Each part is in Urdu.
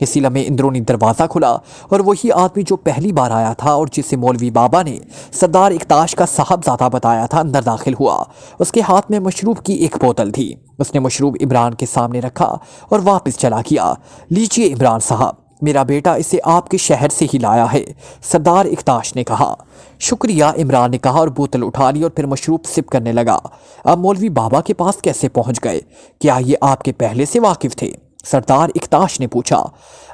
اسی لمحے اندرونی دروازہ کھلا اور وہی آدمی جو پہلی بار آیا تھا اور جسے مولوی بابا نے سردار اکتاش کا صاحبزادہ بتایا تھا اندر داخل ہوا۔ اس کے ہاتھ میں مشروب کی ایک بوتل تھی۔ اس نے مشروب عمران کے سامنے رکھا اور واپس چلا گیا۔ لیجئے عمران صاحب، میرا بیٹا اسے آپ کے شہر سے ہی لایا ہے، سردار اکتاش نے کہا۔ شکریہ، عمران نے کہا اور بوتل اٹھا لی اور پھر مشروب سپ کرنے لگا۔ آپ مولوی بابا کے پاس کیسے پہنچ گئے؟ کیا یہ آپ کے پہلے سے واقف تھے؟ سردار اکتاش نے پوچھا۔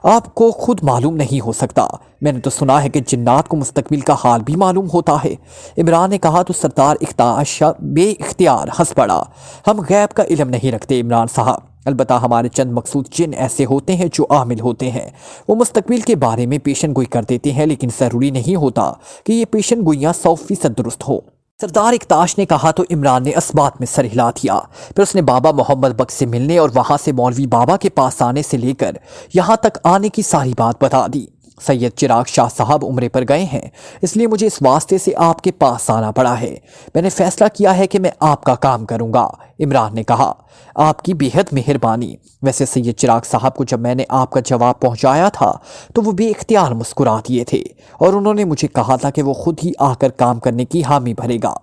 آپ کو خود معلوم نہیں ہو سکتا؟ میں نے تو سنا ہے کہ جنات کو مستقبل کا حال بھی معلوم ہوتا ہے، عمران نے کہا تو سردار اکتاش بے اختیار ہنس پڑا۔ ہم غیب کا علم نہیں رکھتے عمران صاحب، البتہ ہمارے چند مخصوص جن ایسے ہوتے ہیں جو عامل ہوتے ہیں۔ وہ مستقبل کے بارے میں پیشن گوئی کر دیتے ہیں، لیکن ضروری نہیں ہوتا کہ یہ پیشن گوئیاں 100% درست ہو۔ سردار اکتاش نے کہا تو عمران نے اس بات میں سر ہلا دیا۔ پھر اس نے بابا محمد بخش سے ملنے اور وہاں سے مولوی بابا کے پاس آنے سے لے کر یہاں تک آنے کی ساری بات بتا دی۔ سید چراغ شاہ صاحب عمرے پر گئے ہیں، اس لیے مجھے اس واسطے سے آپ کے پاس آنا پڑا ہے۔ میں نے فیصلہ کیا ہے کہ میں آپ کا کام کروں گا، عمران نے کہا۔ آپ کی بے حد مہربانی۔ ویسے سید چراغ صاحب کو جب میں نے آپ کا جواب پہنچایا تھا تو وہ بے اختیار مسکرا دیے تھے اور انہوں نے مجھے کہا تھا کہ وہ خود ہی آ کر کام کرنے کی حامی بھرے گا،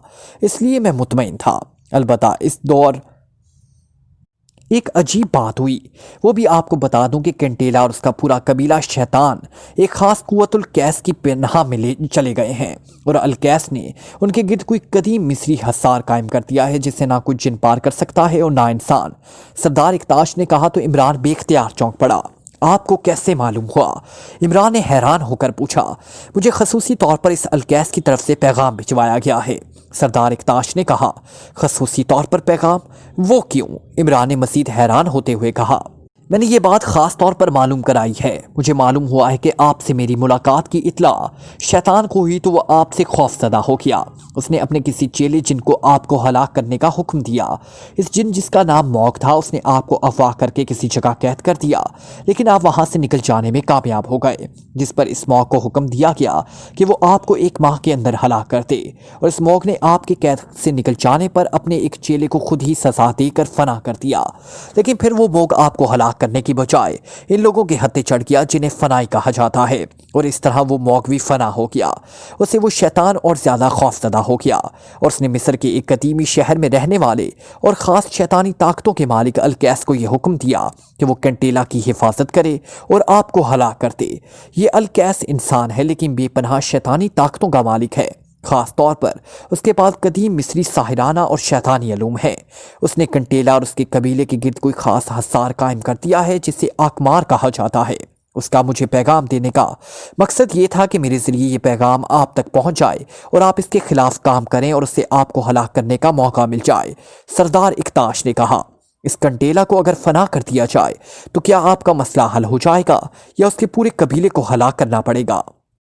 اس لیے میں مطمئن تھا۔ البتہ اس دور ایک عجیب بات ہوئی، وہ بھی آپ کو بتا دوں کہ کنٹیلا اور اس کا پورا قبیلہ شیطان ایک خاص قوت القیس کی پناہ میں چلے گئے ہیں، اور القیس نے ان کے گرد کوئی قدیم مصری حصار قائم کر دیا ہے جسے نہ کوئی جن پار کر سکتا ہے اور نہ انسان۔ سردار اکتاش نے کہا تو عمران بے اختیار چونک پڑا۔ آپ کو کیسے معلوم ہوا؟ عمران نے حیران ہو کر پوچھا۔ مجھے خصوصی طور پر اس القیس کی طرف سے پیغام بھجوایا گیا ہے، سردار اکتاش نے کہا۔ خصوصی طور پر پیغام؟ وہ کیوں؟ عمران نے مزید حیران ہوتے ہوئے کہا۔ میں نے یہ بات خاص طور پر معلوم کرائی ہے۔ مجھے معلوم ہوا ہے کہ آپ سے میری ملاقات کی اطلاع شیطان کو ہوئی تو وہ آپ سے خوف زدہ ہو گیا۔ اس نے اپنے کسی چیلے جن کو آپ کو ہلاک کرنے کا حکم دیا۔ اس جن جس کا نام موگ تھا، اس نے آپ کو اغوا کر کے کسی جگہ قید کر دیا، لیکن آپ وہاں سے نکل جانے میں کامیاب ہو گئے، جس پر اس موگ کو حکم دیا گیا کہ وہ آپ کو 1 ماہ کے اندر ہلاک کر دے، اور اس موگ نے آپ کے قید سے نکل جانے پر اپنے ایک چیلے کو خود ہی سزا دے کر فنا کر دیا، لیکن پھر وہ موگ آپ کو ہلاک کرنے کی بجائے ان لوگوں کے ہتھے چڑھ گیا جنہیں فنائی کہا جاتا ہے، اور اس طرح وہ موگ بھی فنا ہو گیا۔ اسے وہ شیطان اور زیادہ خوف زدہ ہو گیا، اور اس نے مصر کے ایک قدیمی شہر میں رہنے والے اور خاص شیطانی طاقتوں کے مالک القیس کو یہ حکم دیا کہ وہ کنٹیلا کی حفاظت کرے اور آپ کو ہلاک کر دے۔ یہ القیس انسان ہے لیکن بے پناہ شیطانی طاقتوں کا مالک ہے، خاص طور پر اس کے پاس قدیم مصری ساحرانہ اور شیطانی علوم ہے۔ اس نے کنٹیلا اور اس کے قبیلے کے گرد کوئی خاص حصار قائم کر دیا ہے جسے آکمار کہا جاتا ہے۔ اس کا مجھے پیغام دینے کا مقصد یہ تھا کہ میرے ذریعے یہ پیغام آپ تک پہنچ جائے اور آپ اس کے خلاف کام کریں اور اسے آپ کو ہلاک کرنے کا موقع مل جائے، سردار اکتاش نے کہا۔ اس کنٹیلا کو اگر فنا کر دیا جائے تو کیا آپ کا مسئلہ حل ہو جائے گا یا اس کے پورے قبیلے کو ہلاک کرنا پڑے گا؟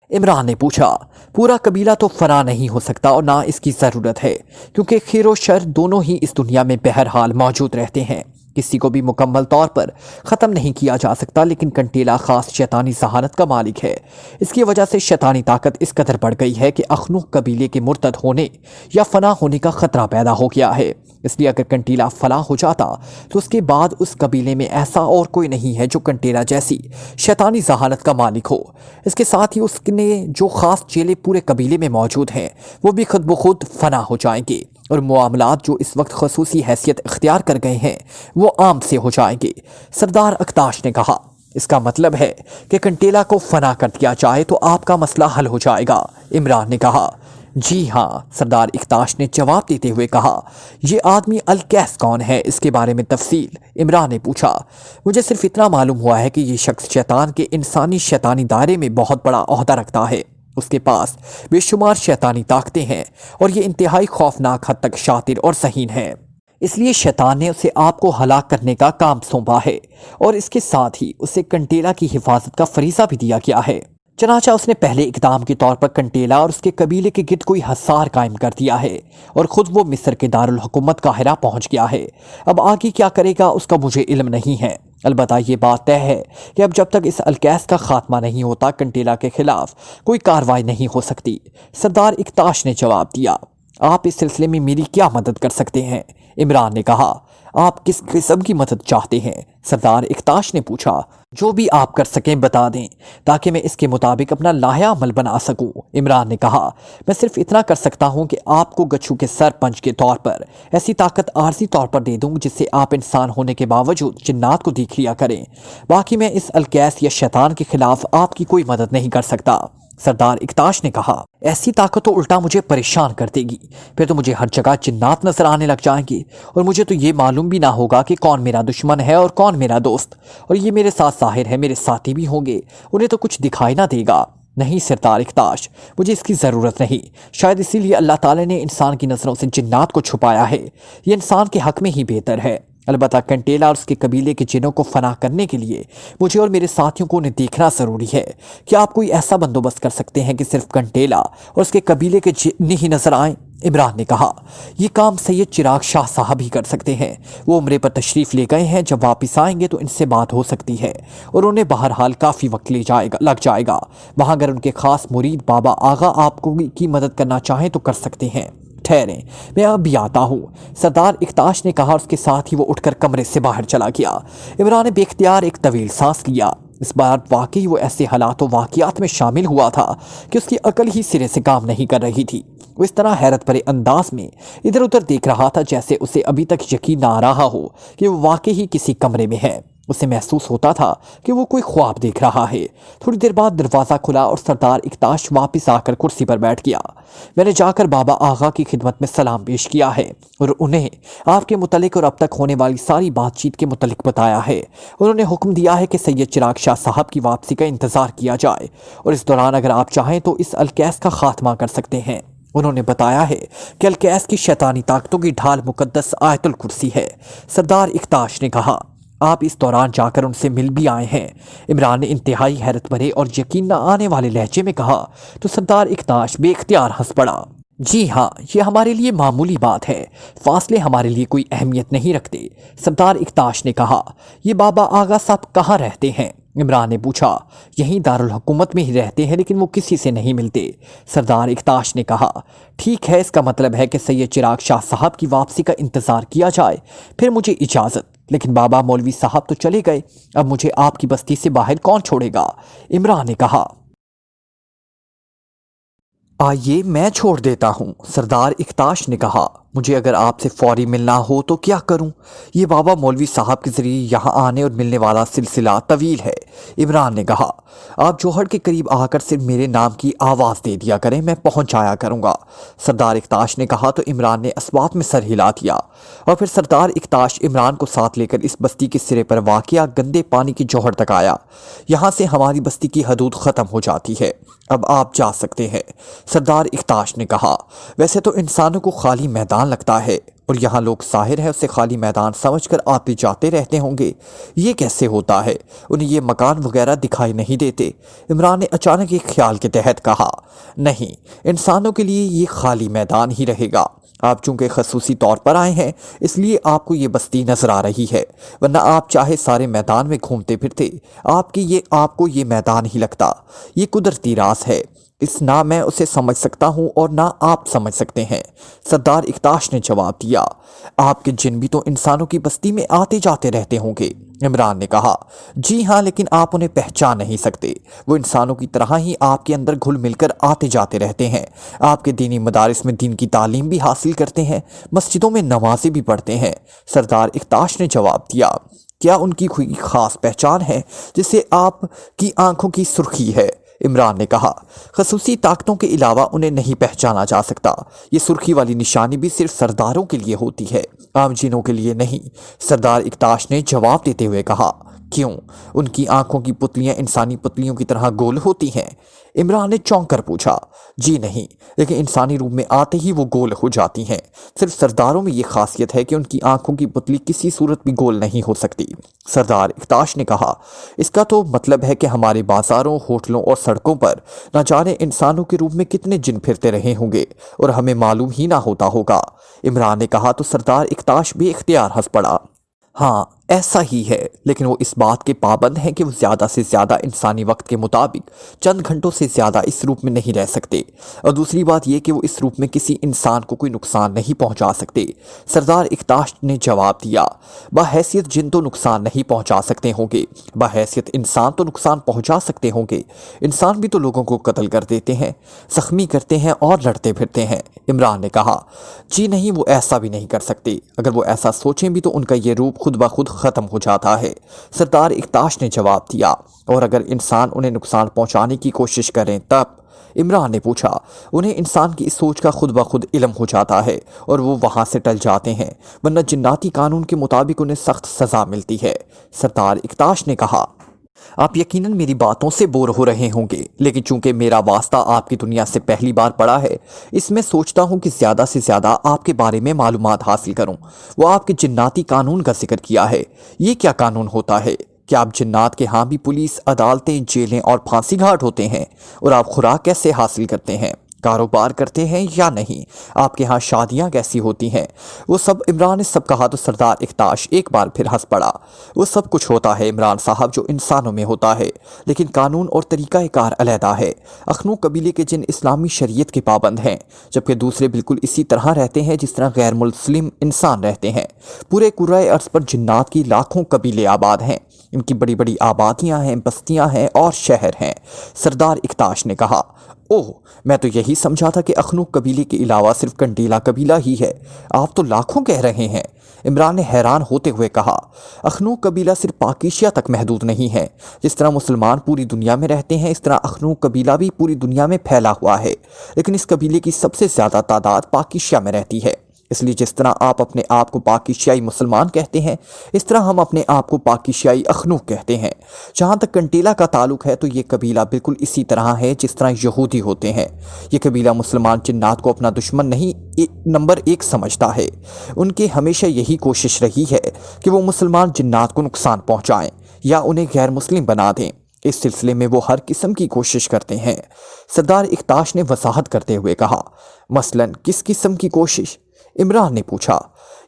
عمران نے پوچھا۔ پورا قبیلہ تو فنا نہیں ہو سکتا اور نہ اس کی ضرورت ہے، کیونکہ خیر و شر دونوں ہی اس دنیا میں بہرحال موجود رہتے ہیں، کسی کو بھی مکمل طور پر ختم نہیں کیا جا سکتا، لیکن کنٹیلا خاص شیطانی ذہانت کا مالک ہے۔ اس کی وجہ سے شیطانی طاقت اس قدر بڑھ گئی ہے کہ اخنوخ قبیلے کے مرتد ہونے یا فنا ہونے کا خطرہ پیدا ہو گیا ہے۔ اس لیے اگر کنٹیلا فنا ہو جاتا تو اس کے بعد اس قبیلے میں ایسا اور کوئی نہیں ہے جو کنٹیلا جیسی شیطانی ذہانت کا مالک ہو۔ اس کے ساتھ ہی اس نے جو خاص چیلے پورے قبیلے میں موجود ہیں وہ بھی خود بخود فنا ہو جائیں گے، اور معاملات جو اس وقت خصوصی حیثیت اختیار کر گئے ہیں وہ عام سے ہو جائیں گے، سردار اکتاش نے کہا۔ اس کا مطلب ہے کہ کنٹیلا کو فنا کر دیا جائے تو آپ کا مسئلہ حل ہو جائے گا، عمران نے کہا۔ جی ہاں، سردار اکتاش نے جواب دیتے ہوئے کہا۔ یہ آدمی القیس کون ہے؟ اس کے بارے میں تفصیل، عمران نے پوچھا۔ مجھے صرف اتنا معلوم ہوا ہے کہ یہ شخص شیطان کے انسانی شیطانی دائرے میں بہت بڑا عہدہ رکھتا ہے، اس کے پاس بے شمار شیطانی طاقتیں ہیں اور یہ انتہائی خوفناک حد تک شاطر اور ذہین ہے، اس لیے شیطان نے اسے آپ کو ہلاک کرنے کا کام سونپا ہے، اور اس کے ساتھ ہی اسے کنٹیلا کی حفاظت کا فریضہ بھی دیا گیا ہے۔ چنانچہ اس نے پہلے اقدام کے طور پر کنٹیلا اور اس کے قبیلے کے گرد کوئی حصار قائم کر دیا ہے اور خود وہ مصر کے دارالحکومت قاہرہ پہنچ گیا ہے۔ اب آگے کیا کرے گا اس کا مجھے علم نہیں ہے، البتہ یہ بات طے ہے کہ اب جب تک اس القیس کا خاتمہ نہیں ہوتا کنٹیلا کے خلاف کوئی کارروائی نہیں ہو سکتی، سردار اکتاش نے جواب دیا۔ آپ اس سلسلے میں میری کیا مدد کر سکتے ہیں؟ عمران نے کہا۔ آپ کس قسم کی مدد چاہتے ہیں؟ سردار اکتاش نے پوچھا۔ جو بھی آپ کر سکیں بتا دیں تاکہ میں اس کے مطابق اپنا لاہہ عمل بنا سکوں، عمران نے کہا۔ میں صرف اتنا کر سکتا ہوں کہ آپ کو گچھو کے سرپنچ کے طور پر ایسی طاقت عارضی طور پر دے دوں جس سے آپ انسان ہونے کے باوجود جنات کو دیکھ لیا کریں۔ باقی میں اس الکیس یا شیطان کے خلاف آپ کی کوئی مدد نہیں کر سکتا، سردار اکتاش نے کہا۔ ایسی طاقت تو الٹا مجھے پریشان کر دے گی، پھر تو مجھے ہر جگہ جنات نظر آنے لگ جائیں گے اور مجھے تو یہ معلوم بھی نہ ہوگا کہ کون میرا دشمن ہے اور کون میرا دوست، اور یہ میرے ساتھ ظاہر ہے میرے ساتھی بھی ہوں گے، انہیں تو کچھ دکھائی نہ دے گا۔ نہیں سردار اکتاش، مجھے اس کی ضرورت نہیں، شاید اسی لیے اللہ تعالی نے انسان کی نظروں سے جنات کو چھپایا ہے، یہ انسان کے حق میں ہی بہتر ہے۔ البتہ کنٹیلا اور اس کے قبیلے کے جنوں کو فنا کرنے کے لیے مجھے اور میرے ساتھیوں کو انہیں دیکھنا ضروری ہے۔ کیا آپ کوئی ایسا بندوبست کر سکتے ہیں کہ صرف کنٹیلا اور اس کے قبیلے کے جن ہی نظر آئیں؟ عمران نے کہا۔ یہ کام سید چراغ شاہ صاحب ہی کر سکتے ہیں، وہ عمرے پر تشریف لے گئے ہیں، جب واپس آئیں گے تو ان سے بات ہو سکتی ہے اور انہیں بہرحال کافی وقت لگ جائے گا۔ وہاں اگر ان کے خاص مرید بابا آغا آپ کو کی مدد کرنا چاہیں تو کر سکتے ہیں۔ ٹھہریں، میں اب بھی آتا ہوں، سردار اکتاش نے کہا، اور اس کے ساتھ ہی وہ اٹھ کر کمرے سے باہر چلا گیا۔ عمران نے بے اختیار ایک طویل سانس لیا۔ اس بار واقعی وہ ایسے حالات و واقعات میں شامل ہوا تھا کہ اس کی عقل ہی سرے سے کام نہیں کر رہی تھی۔ وہ اس طرح حیرت بھرے انداز میں ادھر ادھر دیکھ رہا تھا جیسے اسے ابھی تک یقین نہ آ رہا ہو کہ وہ واقعی کسی کمرے میں ہے۔ اسے محسوس ہوتا تھا کہ وہ کوئی خواب دیکھ رہا ہے۔ تھوڑی دیر بعد دروازہ کھلا اور سردار اکتاش واپس آ کر کرسی پر بیٹھ گیا۔ میں نے جا کر بابا آغا کی خدمت میں سلام پیش کیا ہے اور انہیں آپ کے متعلق اور اب تک ہونے والی ساری بات چیت کے متعلق بتایا ہے۔ انہوں نے حکم دیا ہے کہ سید چراغ شاہ صاحب کی واپسی کا انتظار کیا جائے اور اس دوران اگر آپ چاہیں تو اس الکیس کا خاتمہ کر سکتے ہیں۔ انہوں نے بتایا ہے کہ الکیس کی شیطانی طاقتوں کی ڈھال مقدس آیت الکرسی ہے۔ سردار اکتاش نے کہا۔ آپ اس دوران جا کر ان سے مل بھی آئے ہیں؟ عمران نے انتہائی حیرت بھرے اور یقین نہ آنے والے لہجے میں کہا تو سردار اکتاش بے اختیار ہنس پڑا۔ جی ہاں، یہ ہمارے لیے معمولی بات ہے، فاصلے ہمارے لیے کوئی اہمیت نہیں رکھتے، سردار اکتاش نے کہا۔ یہ بابا آغا صاحب کہاں رہتے ہیں؟ عمران نے پوچھا۔ یہیں دارالحکومت میں ہی رہتے ہیں لیکن وہ کسی سے نہیں ملتے، سردار اکتاش نے کہا۔ ٹھیک ہے، اس کا مطلب ہے کہ سید چراغ شاہ صاحب کی واپسی کا انتظار کیا جائے، پھر مجھے اجازت۔ لیکن بابا مولوی صاحب تو چلے گئے، اب مجھے آپ کی بستی سے باہر کون چھوڑے گا؟ عمران نے کہا۔ آئیے میں چھوڑ دیتا ہوں، سردار اکتاش نے کہا۔ مجھے اگر آپ سے فوری ملنا ہو تو کیا کروں؟ یہ بابا مولوی صاحب کے ذریعے یہاں آنے اور ملنے والا سلسلہ طویل ہے، عمران نے کہا۔ آپ جوہر کے قریب آ کر صرف میرے نام کی آواز دے دیا کریں، میں پہنچ جایا کروں گا، سردار اکتاش نے کہا تو عمران نے اسبات میں سر ہلا دیا اور پھر سردار اکتاش عمران کو ساتھ لے کر اس بستی کے سرے پر واقع گندے پانی کی جوہر تک آیا۔ یہاں سے ہماری بستی کی حدود ختم ہو جاتی ہے، اب آپ جا سکتے ہیں، سردار اکتاش نے کہا۔ ویسے تو انسانوں کو خالی میدان لگتا ہے اور یہاں لوگ ظاہر ہے اسے خالی میدان سمجھ کر آتے جاتے رہتے ہوں گے، یہ کیسے ہوتا ہے؟ انہیں یہ مکان وغیرہ دکھائی نہیں دیتے؟ عمران نے اچانک ایک خیال کے تحت کہا۔ نہیں، انسانوں کے لیے یہ خالی میدان ہی رہے گا۔ آپ چونکہ خصوصی طور پر آئے ہیں اس لیے آپ کو یہ بستی نظر آ رہی ہے، ورنہ آپ چاہے سارے میدان میں گھومتے پھرتے آپ کو یہ میدان ہی لگتا۔ یہ قدرتی راز ہے، اس نہ میں اسے سمجھ سکتا ہوں اور نہ آپ سمجھ سکتے ہیں، سردار اکتاش نے جواب دیا۔ آپ کے جن بھی تو انسانوں کی بستی میں آتے جاتے رہتے ہوں گے، عمران نے کہا۔ جی ہاں، لیکن آپ انہیں پہچان نہیں سکتے، وہ انسانوں کی طرح ہی آپ کے اندر گھل مل کر آتے جاتے رہتے ہیں، آپ کے دینی مدارس میں دین کی تعلیم بھی حاصل کرتے ہیں، مسجدوں میں نمازیں بھی پڑھتے ہیں، سردار اکتاش نے جواب دیا۔ کیا ان کی کوئی خاص پہچان ہے جسے آپ کی آنکھوں کی سرخی ہے؟ عمران نے کہا۔ خصوصی طاقتوں کے علاوہ انہیں نہیں پہچانا جا سکتا، یہ سرخی والی نشانی بھی صرف سرداروں کے لیے ہوتی ہے، عام جنوں کے لیے نہیں، سردار اکتاش نے جواب دیتے ہوئے کہا۔ کیوں؟ ان کی آنکھوں کی پتلیاں انسانی پتلیوں کی طرح گول ہوتی ہیں؟ عمران نے چونک کر پوچھا۔ جی نہیں، لیکن انسانی روپ میں آتے ہی وہ گول ہو جاتی ہیں، صرف سرداروں میں یہ خاصیت ہے کہ ان کی آنکھوں کی پتلی کسی صورت بھی گول نہیں ہو سکتی، سردار اکتاش نے کہا۔ اس کا تو مطلب ہے کہ ہمارے بازاروں، ہوٹلوں اور سڑکوں پر نہ جانے انسانوں کے روپ میں کتنے جن پھرتے رہے ہوں گے اور ہمیں معلوم ہی نہ ہوتا ہوگا، عمران نے کہا تو سردار اکتاش بے اختیار ہنس پڑا۔ ہاں، ایسا ہی ہے، لیکن وہ اس بات کے پابند ہیں کہ وہ زیادہ سے زیادہ انسانی وقت کے مطابق چند گھنٹوں سے زیادہ اس روپ میں نہیں رہ سکتے، اور دوسری بات یہ کہ وہ اس روپ میں کسی انسان کو کوئی نقصان نہیں پہنچا سکتے۔ سردار اکتاش نے جواب دیا، بحیثیت جن تو نقصان نہیں پہنچا سکتے ہوں گے، بحیثیت انسان تو نقصان پہنچا سکتے ہوں گے۔ انسان بھی تو لوگوں کو قتل کر دیتے ہیں، زخمی کرتے ہیں اور لڑتے پھرتے ہیں۔ عمران نے کہا، جی نہیں، وہ ایسا بھی نہیں کر سکتے۔ اگر وہ ایسا سوچیں بھی تو ان کا یہ روپ خود بخود ختم ہو جاتا ہے۔ سردار اکتاش نے جواب دیا، اور اگر انسان انہیں نقصان پہنچانے کی کوشش کریں تب؟ عمران نے پوچھا، انہیں انسان کی اس سوچ کا خود بخود علم ہو جاتا ہے اور وہ وہاں سے ٹل جاتے ہیں، ورنہ جناتی قانون کے مطابق انہیں سخت سزا ملتی ہے۔ سردار اکتاش نے کہا، آپ یقیناً میری باتوں سے بور ہو رہے ہوں گے، لیکن چونکہ میرا واسطہ آپ کی دنیا سے پہلی بار پڑا ہے، اس میں سوچتا ہوں کہ زیادہ سے زیادہ آپ کے بارے میں معلومات حاصل کروں۔ وہ آپ کے جناتی قانون کا ذکر کیا ہے، یہ کیا قانون ہوتا ہے؟ کیا آپ جنات کے ہاں بھی پولیس، عدالتیں، جیلیں اور پھانسی گھاٹ ہوتے ہیں؟ اور آپ خوراک کیسے حاصل کرتے ہیں؟ کاروبار کرتے ہیں یا نہیں؟ آپ کے ہاں شادیاں کیسی ہوتی ہیں؟ وہ سب عمران نے سب کہا تو سردار اکتاش ایک بار پھر ہنس پڑا۔ وہ سب کچھ ہوتا ہے عمران صاحب جو انسانوں میں ہوتا ہے، لیکن قانون اور طریقہ کار علیحدہ ہے۔ اخنو قبیلے کے جن اسلامی شریعت کے پابند ہیں، جبکہ دوسرے بالکل اسی طرح رہتے ہیں جس طرح غیر مسلم انسان رہتے ہیں۔ پورے کرۂ ارض پر جنات کی لاکھوں قبیلے آباد ہیں، ان کی بڑی بڑی آبادیاں ہیں، بستیاں ہیں اور شہر ہیں۔ سردار اکتاش نے کہا، اوہ، میں تو یہی سمجھا تھا کہ اخنو قبیلے کے علاوہ صرف کنڈیلا قبیلہ ہی ہے، آپ تو لاکھوں کہہ رہے ہیں۔ عمران نے حیران ہوتے ہوئے کہا، اخنو قبیلہ صرف پاکیشیا تک محدود نہیں ہے۔ جس طرح مسلمان پوری دنیا میں رہتے ہیں، اس طرح اخنو قبیلہ بھی پوری دنیا میں پھیلا ہوا ہے، لیکن اس قبیلے کی سب سے زیادہ تعداد پاکیشیا میں رہتی ہے۔ اس لیے جس طرح آپ اپنے آپ کو پاکیشیائی مسلمان کہتے ہیں، اس طرح ہم اپنے آپ کو پاکیشیائی اخنو کہتے ہیں۔ جہاں تک کنٹیلا کا تعلق ہے تو یہ قبیلہ بالکل اسی طرح ہے جس طرح یہودی ہوتے ہیں۔ یہ قبیلہ مسلمان جنات کو اپنا دشمن نہیں، نمبر 1 سمجھتا ہے۔ ان کی ہمیشہ یہی کوشش رہی ہے کہ وہ مسلمان جنات کو نقصان پہنچائیں یا انہیں غیر مسلم بنا دیں۔ اس سلسلے میں وہ ہر قسم کی کوشش کرتے ہیں۔ سردار اکتاش نے وضاحت کرتے ہوئے کہا، مثلاً کس قسم کی کوشش؟ عمران نے پوچھا،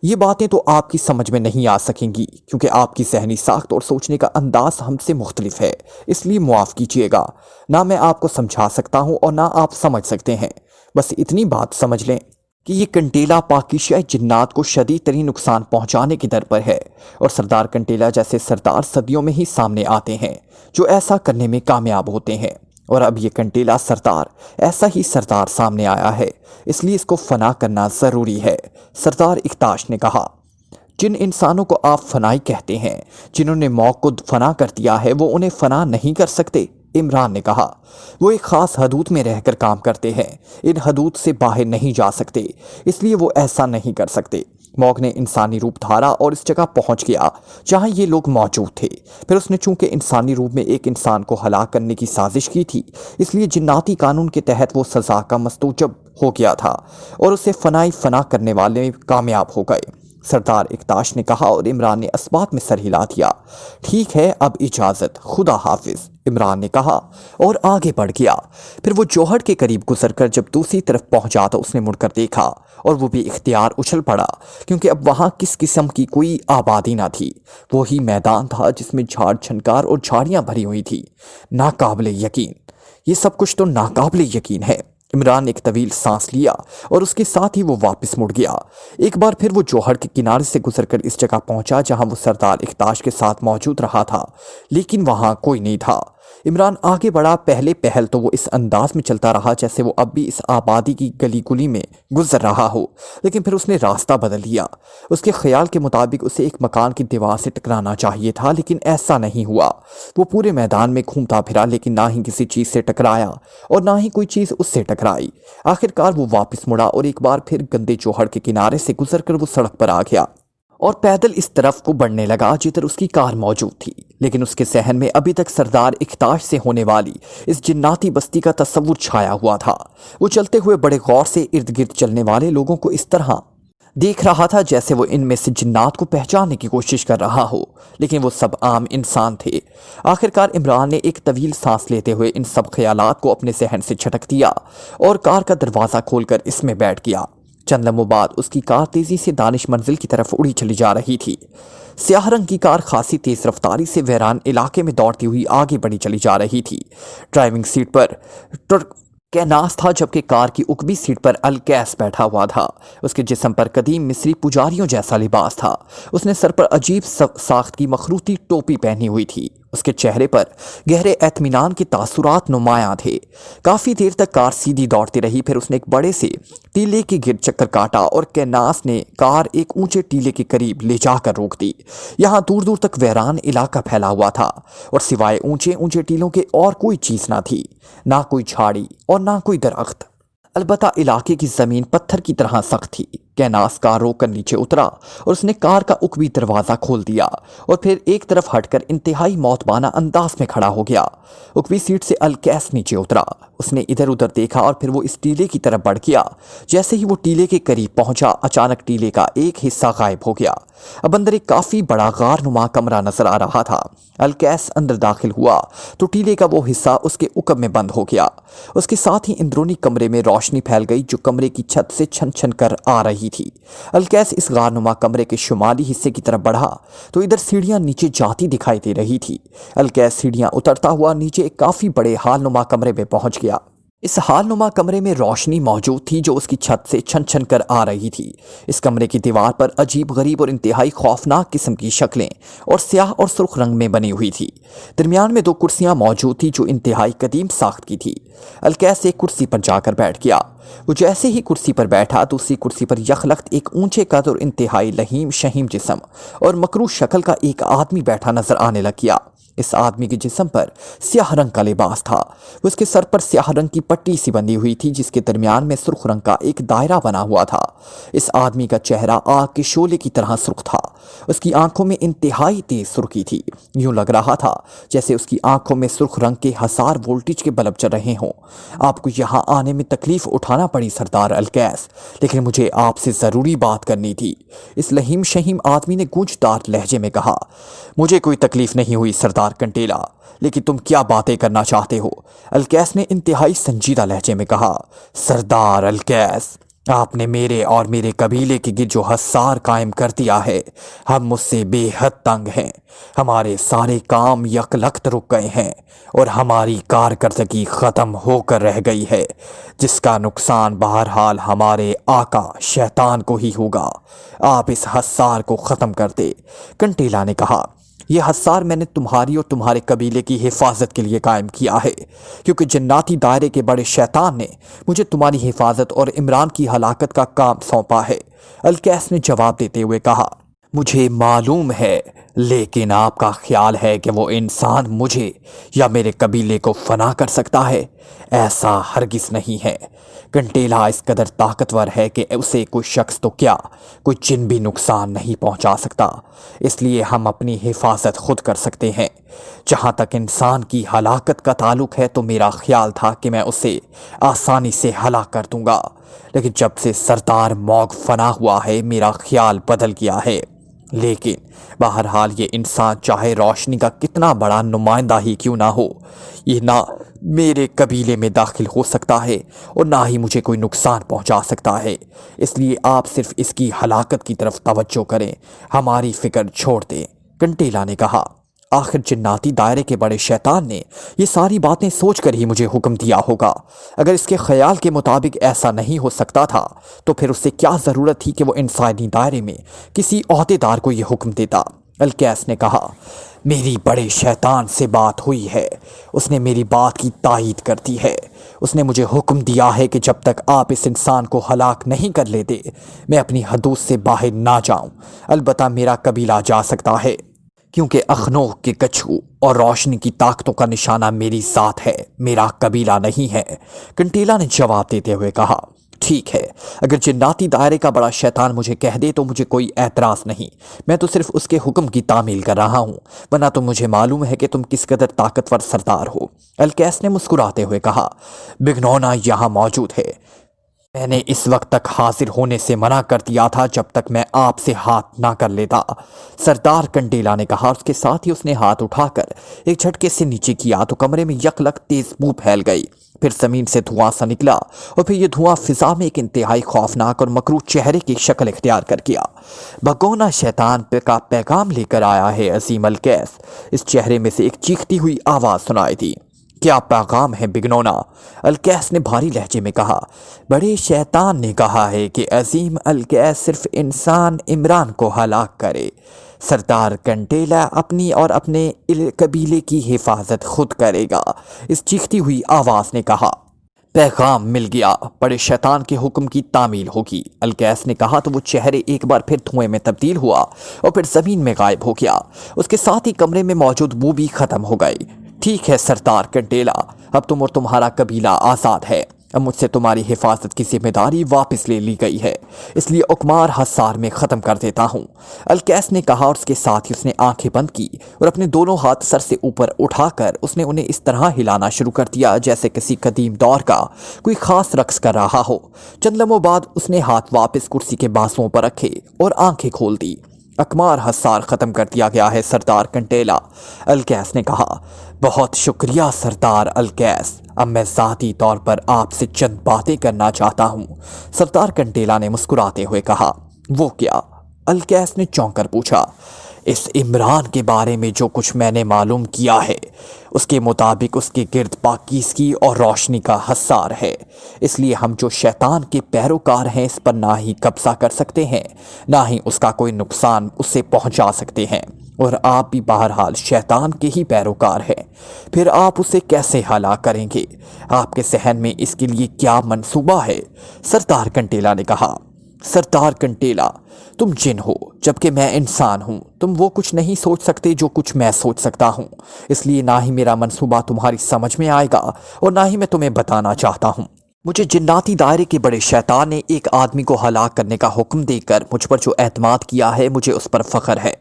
یہ باتیں تو آپ کی سمجھ میں نہیں آ سکیں گی، کیونکہ آپ کی ذہنی ساخت اور سوچنے کا انداز ہم سے مختلف ہے، اس لیے معاف کیجیے گا۔ نہ میں آپ کو سمجھا سکتا ہوں اور نہ آپ سمجھ سکتے ہیں۔ بس اتنی بات سمجھ لیں کہ یہ کنٹیلا پاکیشیائی جنات کو شدید ترین نقصان پہنچانے کی در پر ہے، اور سردار کنٹیلا جیسے سردار صدیوں میں ہی سامنے آتے ہیں جو ایسا کرنے میں کامیاب ہوتے ہیں، اور اب یہ کنٹیلا سردار ایسا ہی سردار سامنے آیا ہے، اس لیے اس کو فنا کرنا ضروری ہے۔ سردار اکتاش نے کہا، جن انسانوں کو آپ فنائی کہتے ہیں، جنہوں نے موت کو فنا کر دیا ہے، وہ انہیں فنا نہیں کر سکتے؟ عمران نے کہا، وہ ایک خاص حدود میں رہ کر کام کرتے ہیں، ان حدود سے باہر نہیں جا سکتے، اس لیے وہ ایسا نہیں کر سکتے۔ موگ نے انسانی روپ دھارا اور اس جگہ پہنچ گیا جہاں یہ لوگ موجود تھے۔ پھر اس نے چونکہ انسانی روپ میں ایک انسان کو ہلاک کرنے کی سازش کی تھی، اس لیے جناتی قانون کے تحت وہ سزا کا مستوجب ہو گیا تھا، اور اسے فنا کرنے والے کامیاب ہو گئے۔ سردار اکتاش نے کہا، اور عمران نے اسبات میں سر ہلا دیا۔ ٹھیک ہے، اب اجازت، خدا حافظ، عمران نے کہا اور آگے بڑھ گیا۔ پھر وہ جوہر کے قریب گزر کر جب دوسری طرف پہنچا تو اس نے مڑ کر دیکھا، اور وہ بھی اختیار اچھل پڑا، کیونکہ اب وہاں کس قسم کی کوئی آبادی نہ تھی۔ وہی میدان تھا جس میں جھاڑ جھنکار اور جھاڑیاں بھری ہوئی تھی۔ ناقابل یقین، یہ سب کچھ تو ناقابل یقین ہے۔ عمران نے ایک طویل سانس لیا اور اس کے ساتھ ہی وہ واپس مڑ گیا۔ ایک بار پھر وہ جوہر کے کنارے سے گزر کر اس جگہ پہنچا جہاں وہ سردار اکتاش کے ساتھ موجود رہا تھا، لیکن وہاں کوئی نہیں تھا۔ عمران آگے بڑھا۔ پہلے پہل تو وہ اس انداز میں چلتا رہا جیسے وہ اب بھی اس آبادی کی گلی گلی میں گزر رہا ہو، لیکن پھر اس نے راستہ بدل لیا۔ اس کے خیال کے مطابق اسے ایک مکان کی دیوار سے ٹکرانا چاہیے تھا، لیکن ایسا نہیں ہوا۔ وہ پورے میدان میں گھومتا پھرا، لیکن نہ ہی کسی چیز سے ٹکرایا اور نہ ہی کوئی چیز اس سے ٹکرائی۔ آخرکار وہ واپس مڑا اور ایک بار پھر گندے جوہر کے کنارے سے گزر کر وہ سڑک پر آ گیا اور پیدل اس طرف کو بڑھنے لگا جدھر اس کی کار موجود تھی، لیکن اس کے ذہن میں ابھی تک سردار اکتاش سے ہونے والی اس جناتی بستی کا تصور چھایا ہوا تھا۔ وہ چلتے ہوئے بڑے غور سے ارد گرد چلنے والے لوگوں کو اس طرح دیکھ رہا تھا جیسے وہ ان میں سے جنات کو پہچاننے کی کوشش کر رہا ہو، لیکن وہ سب عام انسان تھے۔ آخرکار عمران نے ایک طویل سانس لیتے ہوئے ان سب خیالات کو اپنے ذہن سے چھٹک دیا اور کار کا دروازہ کھول کر اس میں بیٹھ گیا۔ چند لمحوں بعد اس کی کار تیزی سے دانش منزل کی طرف اڑی چلی جا رہی تھی۔ سیاہ رنگ کی کار خاصی تیز رفتاری سے ویران علاقے میں دوڑتی ہوئی آگے بڑھی چلی جا رہی تھی۔ ڈرائیونگ سیٹ پر کیناس تھا، جبکہ کار کی اوپری سیٹ پر الکیس بیٹھا ہوا تھا۔ اس کے جسم پر قدیم مصری پجاریوں جیسا لباس تھا۔ اس نے سر پر عجیب ساخت کی مخروطی ٹوپی پہنی ہوئی تھی۔ اس کے چہرے پر گہرے اطمینان کے تاثرات نمایاں تھے۔ کافی دیر تک کار سیدھی دوڑتی رہی، پھر اس نے ایک بڑے سے ٹیلے کے گرد چکر کاٹا اور کیناس نے کار ایک اونچے ٹیلے کے قریب لے جا کر روک دی۔ یہاں دور دور تک ویران علاقہ پھیلا ہوا تھا اور سوائے اونچے اونچے ٹیلوں کے اور کوئی چیز نہ تھی، نہ کوئی جھاڑی اور نہ کوئی درخت۔ البتہ علاقے کی زمین پتھر کی طرح سخت تھی۔ کیناس کار روک کر نیچے اترا اور اس نے کار کا اوپری دروازہ کھول دیا اور پھر ایک طرف ہٹ کر انتہائی موتبانہ انداز میں کھڑا ہو گیا۔ اوپری سیٹ سے الکیس نیچے اترا۔ اس نے ادھر ادھر دیکھا اور پھر وہ اس ٹیلے کی طرف بڑھ گیا۔ جیسے ہی وہ ٹیلے کے قریب پہنچا، اچانک ٹیلے کا ایک حصہ غائب ہو گیا۔ اب اندر ایک کافی بڑا غار نما کمرہ نظر آ رہا تھا۔ الکیس اندر داخل ہوا تو ٹیلے کا وہ حصہ اس کے عقب میں بند ہو گیا۔ اس کے ساتھ ہی اندرونی کمرے میں روشنی پھیل گئی جو کمرے کی چھت سے چھن چھن کر آ رہی تھی۔ الکیس اس غار نما کمرے کے شمالی حصے کی طرف بڑھا تو ادھر سیڑھیاں نیچے جاتی دکھائی دے رہی تھی۔ الکیس سیڑھیاں اترتا ہوا نیچے ایک کافی بڑے ہال نما کمرے میں پہنچ گیا۔ اس ہال نما کمرے میں روشنی موجود تھی جو اس کی چھت سے چھن چھن کر آ رہی تھی۔ اس کمرے کی دیوار پر عجیب غریب اور انتہائی خوفناک قسم کی شکلیں اور سیاہ اور سرخ رنگ میں بنی ہوئی تھی۔ درمیان میں 2 کرسیاں موجود تھیں جو انتہائی قدیم ساخت کی تھی۔ الکیس ایک کرسی پر جا کر بیٹھ گیا۔ وہ جیسے ہی کرسی پر بیٹھا تو اسی کرسی پر یخلخت ایک اونچے قد اور انتہائی لہیم شہیم جسم اور مکروہ شکل کا ایک آدمی بیٹھا نظر آنے لگ گیا۔ اس آدمی کے جسم پر سیاہ رنگ کا لباس تھا۔ اس کے سر پر سیاہ رنگ کی پٹی سی بندھی ہوئی تھی جس کے درمیان میں سرخ رنگ کا ایک دائرہ بنا ہوا تھا۔ اس آدمی کا چہرہ آگ کے شعلے کی طرح سرخ تھا۔ اس کی آنکھوں میں انتہائی تیز سرخی تھی۔ یوں لگ رہا تھا جیسے اس کی آنکھوں میں سرخ رنگ کے ہزار وولٹیج کے بلب چل رہے ہوں۔ آپ کو یہاں آنے میں تکلیف اٹھانا پڑی سردار الکیس، لیکن مجھے آپ سے ضروری بات کرنی تھی، اس لہیم شہیم آدمی نے گونجدار لہجے میں کہا۔ مجھے کوئی تکلیف نہیں ہوئی سردار کنٹیلا، لیکن تم کیا باتیں کرنا چاہتے ہو؟ الکیس نے انتہائی سنجیدہ لہجے میں کہا۔ سردار الکیس، آپ نے میرے اور میرے قبیلے کے گرد جو حصار قائم کر دیا ہے، ہم اس سے بے حد تنگ ہیں۔ ہمارے سارے کام یکلخت رک گئے ہیں اور ہماری کارکردگی ختم ہو کر رہ گئی ہے، جس کا نقصان بہرحال ہمارے آقا شیطان کو ہی ہوگا۔ آپ اس حصار کو ختم کر دے۔ کنٹیلا نے کہا، یہ حصار میں نے تمہاری اور تمہارے قبیلے کی حفاظت کے لیے قائم کیا ہے، کیونکہ جناتی دائرے کے بڑے شیطان نے مجھے تمہاری حفاظت اور عمران کی ہلاکت کا کام سونپا ہے۔ الکیس نے جواب دیتے ہوئے کہا، مجھے معلوم ہے، لیکن آپ کا خیال ہے کہ وہ انسان مجھے یا میرے قبیلے کو فنا کر سکتا ہے؟ ایسا ہرگز نہیں ہے۔ کنٹیلا اس قدر طاقتور ہے کہ اسے کوئی شخص تو کیا، کوئی جن بھی نقصان نہیں پہنچا سکتا۔ اس لیے ہم اپنی حفاظت خود کر سکتے ہیں۔ جہاں تک انسان کی ہلاکت کا تعلق ہے تو میرا خیال تھا کہ میں اسے آسانی سے ہلاک کر دوں گا، لیکن جب سے سردار موگ فنا ہوا ہے میرا خیال بدل گیا ہے۔ لیکن بہرحال یہ انسان چاہے روشنی کا کتنا بڑا نمائندہ ہی کیوں نہ ہو، یہ نہ میرے قبیلے میں داخل ہو سکتا ہے اور نہ ہی مجھے کوئی نقصان پہنچا سکتا ہے۔ اس لیے آپ صرف اس کی ہلاکت کی طرف توجہ کریں، ہماری فکر چھوڑ دیں۔ کنٹیلا نے کہا، آخر جناتی دائرے کے بڑے شیطان نے یہ ساری باتیں سوچ کر ہی مجھے حکم دیا ہوگا۔ اگر اس کے خیال کے مطابق ایسا نہیں ہو سکتا تھا تو پھر اسے کیا ضرورت تھی کہ وہ انسانی دائرے میں کسی عہدیدار کو یہ حکم دیتا؟ الکیس نے کہا، میری بڑے شیطان سے بات ہوئی ہے، اس نے میری بات کی تائید کر دی ہے۔ اس نے مجھے حکم دیا ہے کہ جب تک آپ اس انسان کو ہلاک نہیں کر لیتے میں اپنی حدود سے باہر نہ جاؤں۔ البتہ میرا قبیلہ جا سکتا ہے، کیونکہ اخنوخ کے کچھو اور روشنی کی طاقتوں کا نشانہ میری ذات ہے، میرا قبیلہ نہیں ہے۔ کنٹیلا نے جواب دیتے ہوئے کہا، ٹھیک ہے، اگر جناتی دائرے کا بڑا شیطان مجھے کہہ دے تو مجھے کوئی اعتراض نہیں، میں تو صرف اس کے حکم کی تعمیل کر رہا ہوں، ورنہ تو مجھے معلوم ہے کہ تم کس قدر طاقتور سردار ہو۔ الکیس نے مسکراتے ہوئے کہا، بگنونا یہاں موجود ہے، میں نے اس وقت تک حاضر ہونے سے منع کر دیا تھا جب تک میں آپ سے ہاتھ نہ کر لیتا، سردار کنڈیلا نے کہا۔ اس کے ساتھ ہی اس نے ہاتھ اٹھا کر ایک جھٹکے سے نیچے کیا تو کمرے میں یک لک تیز بو پھیل گئی، پھر زمین سے دھواں سا نکلا اور پھر یہ دھواں فضا میں ایک انتہائی خوفناک اور مکروہ چہرے کی شکل اختیار کر گیا۔ بھگونا شیطان کا پیغام لے کر آیا ہے عظیم الکیس، اس چہرے میں سے ایک چیختی ہوئی آواز سنائی دی۔ کیا پیغام ہے بگنونا؟ الکیس نے بھاری لہجے میں کہا۔ بڑے شیطان نے کہا ہے کہ عظیم الکیس صرف انسان عمران کو ہلاک کرے۔ سردار کنڈیلا اپنی اور اپنے قبیلے کی حفاظت خود کرے گا، اس چیختی ہوئی آواز نے کہا۔ پیغام مل گیا، بڑے شیطان کے حکم کی تعمیل ہوگی، الکیس نے کہا تو وہ چہرے ایک بار پھر دھوئیں میں تبدیل ہوا اور پھر زمین میں غائب ہو گیا۔ اس کے ساتھ ہی کمرے میں موجود بو بھی ختم ہو گئی۔ ٹھیک ہے سردار کنڈیلا، اب تم اور تمہارا قبیلہ آزاد ہے، اب مجھ سے تمہاری حفاظت کی ذمہ داری واپس لے لی گئی ہے، اس لیے اقمار حصار میں ختم کر دیتا ہوں، الکیس نے کہا۔ اور اس کے ساتھ ہی اس نے آنکھیں بند کی اور اپنے دونوں ہاتھ سر سے اوپر اٹھا کر اس نے انہیں اس طرح ہلانا شروع کر دیا جیسے کسی قدیم دور کا کوئی خاص رقص کر رہا ہو۔ چند لمحوں بعد اس نے ہاتھ واپس کرسی کے بازوؤں پر رکھے اور آنکھیں کھول دی۔ اقمار حصار ختم کر دیا گیا ہے سردار کنڈیلا، الکیس نے کہا۔ بہت شکریہ سردار الکیس، اب میں ذاتی طور پر آپ سے چند باتیں کرنا چاہتا ہوں، سردار کنڈیلا نے مسکراتے ہوئے کہا۔ وہ کیا؟ الکیس نے چونک کر پوچھا۔ اس عمران کے بارے میں جو کچھ میں نے معلوم کیا ہے اس کے مطابق اس کے گرد پاکیزگی اور روشنی کا حصار ہے، اس لیے ہم جو شیطان کے پیروکار ہیں اس پر نہ ہی قبضہ کر سکتے ہیں نہ ہی اس کا کوئی نقصان اسے پہنچا سکتے ہیں، اور آپ بھی بہرحال شیطان کے ہی پیروکار ہیں، پھر آپ اسے کیسے ہلاک کریں گے؟ آپ کے ذہن میں اس کے لیے کیا منصوبہ ہے؟ سردار کنڈیلا نے کہا۔ سردار کنڈیلا، تم جن ہو جبکہ میں انسان ہوں، تم وہ کچھ نہیں سوچ سکتے جو کچھ میں سوچ سکتا ہوں، اس لیے نہ ہی میرا منصوبہ تمہاری سمجھ میں آئے گا اور نہ ہی میں تمہیں بتانا چاہتا ہوں۔ مجھے جناتی دائرے کے بڑے شیطان نے ایک آدمی کو ہلاک کرنے کا حکم دے کر مجھ پر جو اعتماد کیا ہے مجھے اس پر فخر ہے،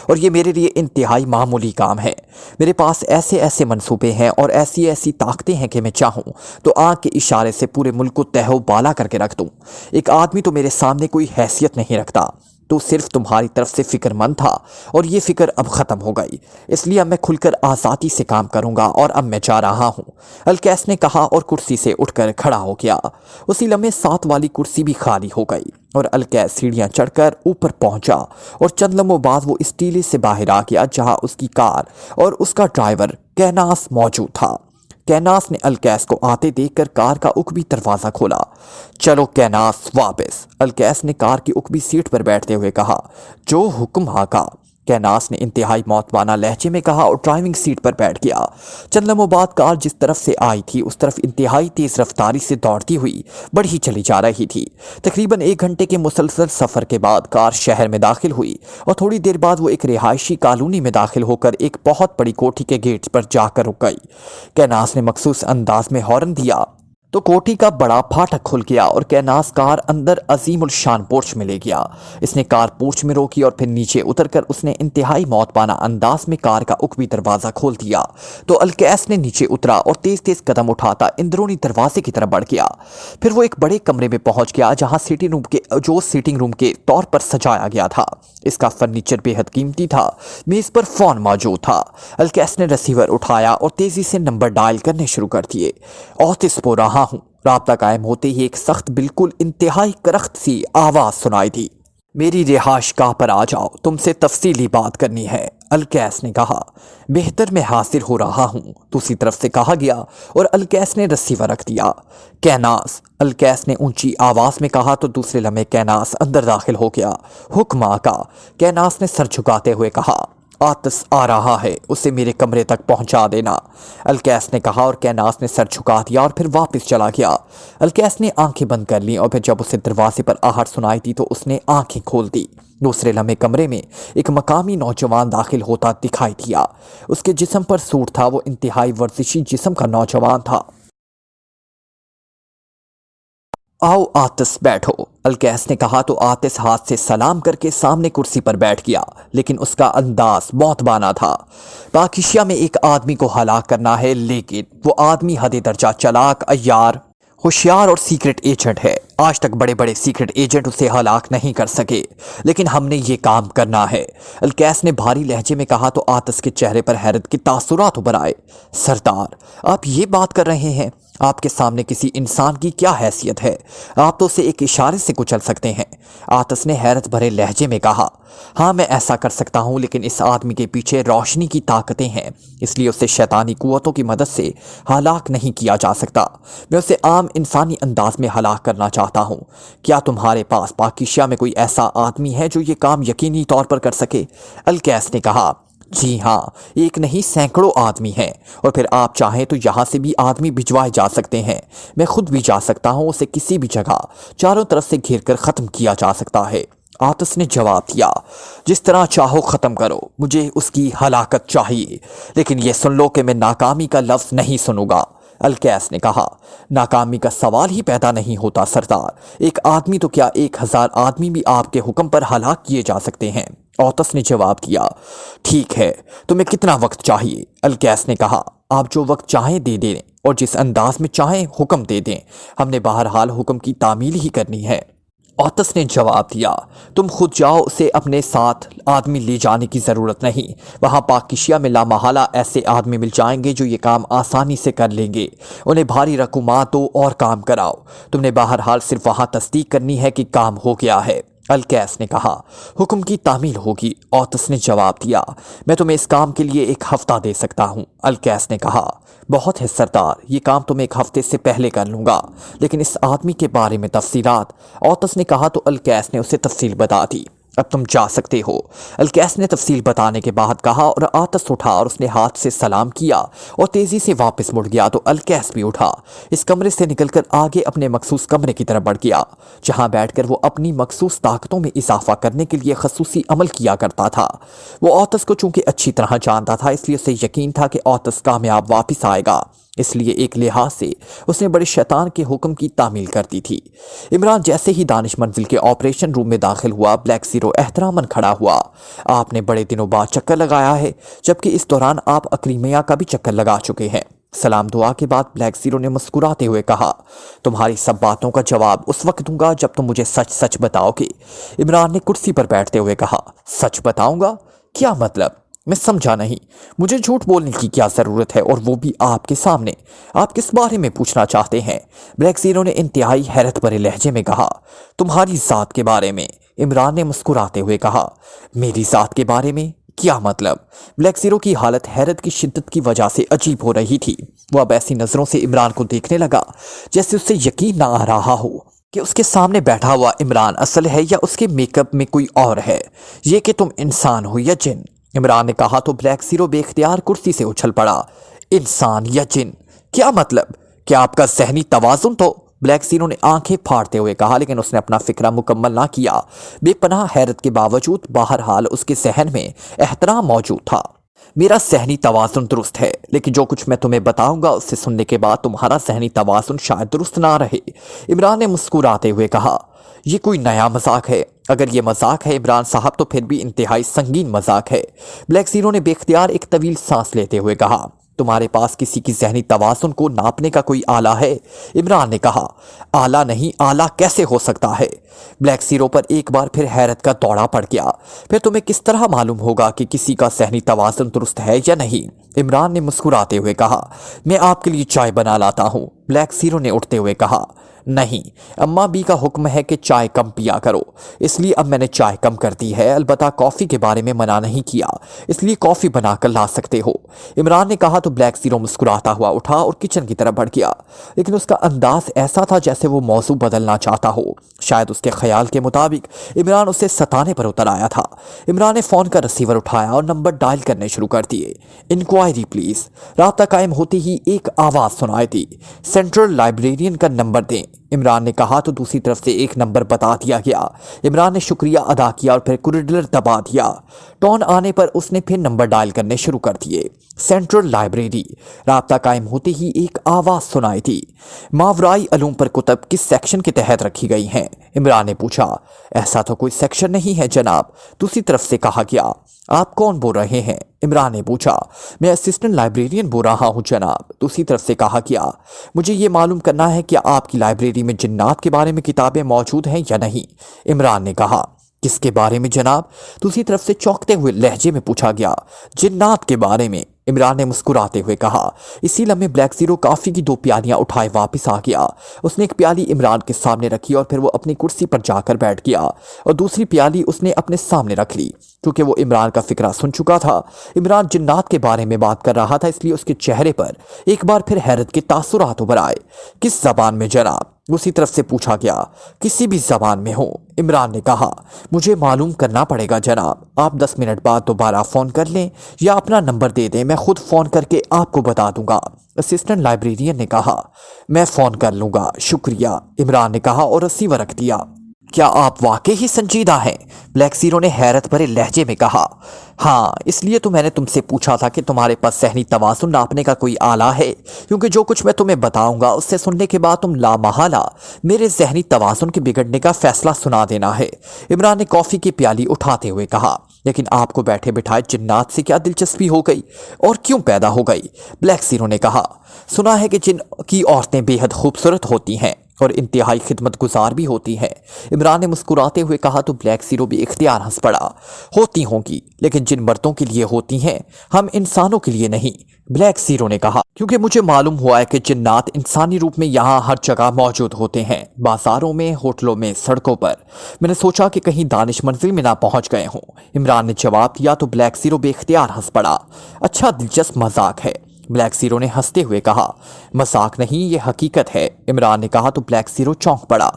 اور یہ میرے لیے انتہائی معمولی کام ہے۔ میرے پاس ایسے ایسے منصوبے ہیں اور ایسی ایسی طاقتیں ہیں کہ میں چاہوں تو آنکھ کے اشارے سے پورے ملک کو تہو بالا کر کے رکھ دوں۔ ایک آدمی تو میرے سامنے کوئی حیثیت نہیں رکھتا، تو صرف تمہاری طرف سے فکر مند تھا اور یہ فکر اب ختم ہو گئی، اس لیے اب میں کھل کر آزادی سے کام کروں گا اور اب میں جا رہا ہوں، الکیس نے کہا اور کرسی سے اٹھ کر کھڑا ہو گیا۔ اسی لمحے ساتھ والی کرسی بھی خالی ہو گئی اور الکیس سیڑھیاں چڑھ کر اوپر پہنچا اور چند لمحوں بعد وہ اس ٹیلے سے باہر آ گیا جہاں اس کی کار اور اس کا ڈرائیور کیناس موجود تھا۔ کیناس نے الکیس کو آتے دیکھ کر کار کا اکبی دروازہ کھولا۔ چلو کیناس واپس، الکیس نے کار کی اکبی سیٹ پر بیٹھتے ہوئے کہا۔ جو حکم آقا، کیناس نے انتہائی موتبانہ لہجے میں کہا اور ڈرائیونگ سیٹ پر بیٹھ گیا۔ چند لمحوں بعد کار جس طرف سے آئی تھی اس طرف انتہائی تیز رفتاری سے دوڑتی ہوئی بڑھی چلی جا رہی تھی۔ تقریباً 1 گھنٹے کے مسلسل سفر کے بعد کار شہر میں داخل ہوئی اور تھوڑی دیر بعد وہ ایک رہائشی کالونی میں داخل ہو کر ایک بہت بڑی کوٹھی کے گیٹ پر جا کر رک گئی۔ کیناس نے مخصوص انداز میں ہارن دیا تو کوٹھی کا بڑا پھاٹک کھل گیا اور کیناس کار اندر عظیم الشان پورچ میں لے گیا۔ اس نے کار پورچ میں روکی اور پھر نیچے اتر کر اس نے انتہائی موتبانہ انداز میں کار کا اکبی دروازہ کھول دیا تو الکیس نے نیچے اترا اور تیز تیز قدم اٹھاتا اندرونی دروازے کی طرف بڑھ گیا۔ پھر وہ ایک بڑے کمرے میں پہنچ گیا جہاں سیٹنگ روم کے طور پر سجایا گیا تھا۔ اس کا فرنیچر بے حد قیمتی تھا، میز پر فون موجود تھا۔ الکیس نے ریسیور اٹھایا اور تیزی سے نمبر ڈائل کرنے شروع کر دیے۔ اوتس بول رہا ہوں، رابطہ قائم ہوتے ہی ایک سخت بالکل انتہائی کرخت سی آواز سنائی دی۔ میری رہائش گاہ پر آ جاؤ، تم سے تفصیلی بات کرنی ہے، الکیس نے کہا۔ بہتر میں حاضر ہو رہا ہوں، دوسری طرف سے کہا گیا اور الکیس نے ریسیور رکھ دیا۔ کیناس، الکیس نے اونچی آواز میں کہا تو دوسرے لمحے کیناس اندر داخل ہو گیا۔ حکم آقا، کیناس نے سر جھکاتے ہوئے کہا۔ آتش آ رہا ہے، اسے میرے کمرے تک پہنچا دینا، الکیس نے کہا اور کیناس نے سر جھکا دیا اور پھر واپس چلا گیا۔ الکیس نے آنکھیں بند کر لیں اور پھر جب اسے دروازے پر آہٹ سنائی دی تو اس نے آنکھیں کھول دی۔ دوسرے لمحے کمرے میں ایک مقامی نوجوان داخل ہوتا دکھائی دیا۔ اس کے جسم پر سوٹ تھا، وہ انتہائی ورزشی جسم کا نوجوان تھا۔ آؤ آتش بیٹھو، الکیس نے کہا تو آتش ہاتھ سے سلام کر کے سامنے کرسی پر بیٹھ گیا، لیکن اس کا انداز موتبانہ تھا۔ پاکیشیا میں ایک آدمی کو ہلاک کرنا ہے، لیکن وہ آدمی حد درجہ چالاک، عیار، ہوشیار اور سیکرٹ ایجنٹ ہے۔ آج تک بڑے بڑے سیکرٹ ایجنٹ اسے ہلاک نہیں کر سکے، لیکن ہم نے یہ کام کرنا ہے، الکیس نے بھاری لہجے میں کہا تو آتش کے چہرے پر حیرت کے تاثرات ابھر آئے۔ سردار، آپ یہ بات کر رہے ہیں؟ آپ کے سامنے کسی انسان کی کیا حیثیت ہے؟ آپ تو اسے ایک اشارے سے کچل سکتے ہیں۔ آتش نے حیرت بھرے لہجے میں کہا، ہاں میں ایسا کر سکتا ہوں، لیکن اس آدمی کے پیچھے روشنی کی طاقتیں ہیں، اس لیے اسے شیطانی قوتوں کی مدد سے ہلاک نہیں کیا جا سکتا۔ میں اسے عام انسانی انداز میں ہلاک کرنا چاہتا ہوں۔ کیا تمہارے پاس پاکیشیا میں کوئی ایسا آدمی ہے جو یہ کام یقینی طور پر کر سکے؟ الکیس نے کہا، جی ہاں، ایک نہیں سینکڑوں آدمی ہیں، اور پھر آپ چاہیں تو یہاں سے بھی آدمی بھجوائے جا سکتے ہیں۔ میں خود بھی جا سکتا ہوں، اسے کسی بھی جگہ چاروں طرف سے گھیر کر ختم کیا جا سکتا ہے۔ آتش نے جواب دیا، جس طرح چاہو ختم کرو، مجھے اس کی ہلاکت چاہیے، لیکن یہ سن لو کہ میں ناکامی کا لفظ نہیں سنوں گا۔ الکیس نے کہا، ناکامی کا سوال ہی پیدا نہیں ہوتا سردار، ایک آدمی تو کیا 1000 آدمی بھی آپ کے حکم پر ہلاک کیے جا سکتے ہیں۔ آتش نے جواب دیا، ٹھیک ہے، تمہیں کتنا وقت چاہیے؟ الکیس نے کہا، آپ جو وقت چاہیں دے دیں اور جس انداز میں چاہیں حکم دے دیں، ہم نے بہرحال حکم کی تعمیل ہی کرنی ہے۔ آتش نے جواب دیا، تم خود جاؤ، اسے اپنے ساتھ آدمی لے جانے کی ضرورت نہیں، وہاں پاکیشیا میں لامحالہ ایسے آدمی مل جائیں گے جو یہ کام آسانی سے کر لیں گے، انہیں بھاری رقومات دو اور کام کراؤ، تم نے بہرحال صرف وہاں تصدیق کرنی ہے کہ کام ہو گیا ہے۔ الکیس نے کہا، حکم کی تعمیل ہوگی۔ آتش نے جواب دیا، میں تمہیں اس کام کے لیے 1 ہفتہ دے سکتا ہوں۔ الکیس نے کہا، بہت ہے سردار، یہ کام تم 1 ہفتے سے پہلے کر لوں گا، لیکن اس آدمی کے بارے میں تفصیلات؟ آتش نے کہا تو الکیس نے اسے تفصیل بتا دی۔ اب تم جا سکتے ہو، الکیس نے تفصیل بتانے کے بعد کہا، اور آتش اٹھا اور اس نے ہاتھ سے سلام کیا اور تیزی سے واپس مڑ گیا تو الکیس بھی اٹھا، اس کمرے سے نکل کر آگے اپنے مخصوص کمرے کی طرف بڑھ گیا، جہاں بیٹھ کر وہ اپنی مخصوص طاقتوں میں اضافہ کرنے کے لیے خصوصی عمل کیا کرتا تھا۔ وہ آتش کو چونکہ اچھی طرح جانتا تھا، اس لیے اسے یقین تھا کہ آتش کامیاب واپس آئے گا، اس لیے ایک لحاظ سے اس نے بڑے شیطان کے حکم کی تعمیل کر دی تھی۔ عمران جیسے ہی دانش منزل کے آپریشن روم میں داخل ہوا، بلیک زیرو احتراماً کھڑا ہوا۔ آپ نے بڑے دنوں بعد چکر لگایا ہے، جبکہ اس دوران آپ اکریمیا کا بھی چکر لگا چکے ہیں۔ سلام دعا کے بعد بلیک زیرو نے مسکراتے ہوئے کہا، تمہاری سب باتوں کا جواب اس وقت دوں گا جب تم مجھے سچ سچ بتاؤ گے۔ عمران نے کرسی پر بیٹھتے ہوئے کہا، سچ بتاؤں گا؟ کیا مطلب؟ میں سمجھا نہیں۔ مجھے جھوٹ بولنے کی کیا ضرورت ہے، اور وہ بھی آپ کے سامنے؟ آپ کس بارے میں پوچھنا چاہتے ہیں؟ بلیک زیرو نے انتہائی حیرت بھرے لہجے میں کہا، تمہاری ذات کے بارے میں۔ عمران نے مسکراتے ہوئے کہا، میری ذات کے بارے میں؟ کیا مطلب؟ بلیک زیرو کی حالت حیرت کی شدت کی وجہ سے عجیب ہو رہی تھی۔ وہ اب ایسی نظروں سے عمران کو دیکھنے لگا جیسے اس سے یقین نہ آ رہا ہو کہ اس کے سامنے بیٹھا ہوا عمران اصل ہے یا اس کے میک اپ میں کوئی اور ہے، یہ کہ تم انسان ہو یا جن۔ عمران نے کہا تو بلیک زیرو بے اختیار کرسی سے اچھل پڑا۔ انسان یا جن؟ کیا مطلب؟ کیا آپ کا ذہنی توازن تو؟ بلیک زیرو نے آنکھیں پھاڑتے ہوئے کہا، لیکن اس نے اپنا فکرہ مکمل نہ کیا۔ بے پناہ حیرت کے باوجود بہرحال اس کے ذہن میں احترام موجود تھا۔ میرا ذہنی توازن درست ہے، لیکن جو کچھ میں تمہیں بتاؤں گا اس سے سننے کے بعد تمہارا ذہنی توازن شاید درست نہ رہے۔ عمران نے مسکراتے ہوئے کہا، یہ کوئی نیا مذاق ہے؟ اگر یہ مذاق ہے عمران صاحب تو پھر بھی انتہائی سنگین مذاق ہے۔ بلیک زیرو نے بے اختیار ایک طویل سانس لیتے ہوئے کہا، تمہارے پاس کسی کی ذہنی توازن کو ناپنے کا کوئی آلہ ہے؟ عمران نے کہا، آلہ نہیں، آلہ کیسے ہو سکتا ہے؟ بلیک زیرو پر ایک بار پھر حیرت کا دورہ پڑ گیا۔ پھر تمہیں کس طرح معلوم ہوگا کہ کسی کا ذہنی توازن درست ہے یا نہیں؟ عمران نے مسکراتے ہوئے کہا، میں آپ کے لیے چائے بنا لاتا ہوں۔ بلیک زیرو نے اٹھتے ہوئے کہا، نہیں، اماں بی کا حکم ہے کہ چائے کم پیا کرو، اس لیے اب میں نے چائے کم کر دی ہے، البتہ کافی کے بارے میں منع نہیں کیا، اس لیے کافی بنا کر لا سکتے ہو۔ عمران نے کہا تو بلیک زیرو مسکراتا ہوا اٹھا اور کچن کی طرف بڑھ گیا، لیکن اس کا انداز ایسا تھا جیسے وہ موضوع بدلنا چاہتا ہو۔ شاید اس کے خیال کے مطابق عمران اسے ستانے پر اتر آیا تھا۔ عمران نے فون کا ریسیور اٹھایا اور نمبر ڈائل کرنے شروع کر دیے۔ Enquiry please. رابطہ قائم ہوتے ہی ایک آواز سنائی دی، سینٹرل لائبریرین کا نمبر دیں۔ عمران نے کہا تو دوسری طرف سے ایک نمبر بتا دیا گیا۔ عمران نے شکریہ ادا کیا اور پھر کوریڈور دبا دیا۔ ٹون آنے پر اس نے پھر نمبر ڈائل کرنے شروع کر دیے، سینٹرل لائبریری۔ رابطہ قائم ہوتے ہی ایک آواز سنائی دی، ماورائی علوم پر کتب کس سیکشن کے تحت رکھی گئی ہیں؟ عمران نے پوچھا۔ ایسا تو کوئی سیکشن نہیں ہے جناب، دوسری طرف سے کہا گیا۔ آپ کون بول رہے ہیں؟ عمران نے پوچھا۔ میں اسسٹنٹ لائبریرین بول رہا ہوں جناب، دوسری طرف سے کہا گیا۔ مجھے یہ معلوم کرنا ہے کہ آپ کی لائبریری میں جنات کے بارے میں کتابیں موجود ہیں یا نہیں، عمران نے کہا۔ کس کے بارے میں جناب؟ دوسری طرف سے چونکتے ہوئے لہجے میں پوچھا گیا۔ جنات کے بارے میں، عمران نے مسکراتے ہوئے کہا۔ اسی لمحے بلیک زیرو کافی کی 2 پیالیاں اٹھائے واپس آ گیا۔ اس نے ایک پیالی عمران کے سامنے رکھی اور پھر وہ اپنی کرسی پر جا کر بیٹھ گیا اور دوسری پیالی اس نے اپنے سامنے رکھ لی۔ کیونکہ وہ عمران کا فکرہ سن چکا تھا، عمران جنات کے بارے میں بات کر رہا تھا، اس لیے اس کے چہرے پر ایک بار پھر حیرت کے تاثرات ابھر آئے۔ کس زبان میں جناب؟ اسی طرف سے پوچھا گیا۔ کسی بھی زبان میں ہو، عمران نے کہا۔ مجھے معلوم کرنا پڑے گا جناب، آپ 10 منٹ بعد دوبارہ فون کر لیں یا اپنا نمبر دے دیں، میں خود فون کر کے آپ کو بتا دوں گا، اسسٹنٹ لائبریرین نے کہا۔ میں فون کر لوں گا، شکریہ، عمران نے کہا اور رسیور رکھ دیا۔ کیا آپ واقعی سنجیدہ ہیں؟ بلیک زیرو نے حیرت بھرے لہجے میں کہا۔ ہاں، اس لیے تو میں نے تم سے پوچھا تھا کہ تمہارے پاس ذہنی توازن ناپنے کا کوئی آلہ ہے، کیونکہ جو کچھ میں تمہیں بتاؤں گا اس سے سننے کے بعد تم لامحالہ میرے ذہنی توازن کے بگڑنے کا فیصلہ سنا دینا ہے، عمران نے کافی کی پیالی اٹھاتے ہوئے کہا۔ لیکن آپ کو بیٹھے بٹھائے جنات سے کیا دلچسپی ہو گئی اور کیوں پیدا ہو گئی؟ بلیک زیرو نے کہا۔ سنا ہے کہ جن کی عورتیں بے حد خوبصورت ہوتی ہیں اور انتہائی خدمت گزار بھی ہوتی ہیں، عمران نے مسکراتے ہوئے کہا تو بلیک زیرو بھی اختیار ہنس پڑا۔ ہوتی ہوں گی، لیکن جن مردوں کے لیے ہوتی ہیں ہم انسانوں کے لیے نہیں، بلیک زیرو نے کہا، کیونکہ مجھے معلوم ہوا ہے کہ جنات انسانی روپ میں یہاں ہر جگہ موجود ہوتے ہیں، بازاروں میں، ہوٹلوں میں، سڑکوں پر۔ میں نے سوچا کہ کہیں دانش منزل میں نہ پہنچ گئے ہوں، عمران نے جواب دیا تو بلیک زیرو بے اختیار ہنس پڑا۔ اچھا دلچسپ مذاق ہے، بلیک زیرو نے ہنستے ہوئے کہا۔ مذاق نہیں، یہ حقیقت ہے، عمران نے کہا تو بلیک زیرو چونک پڑا۔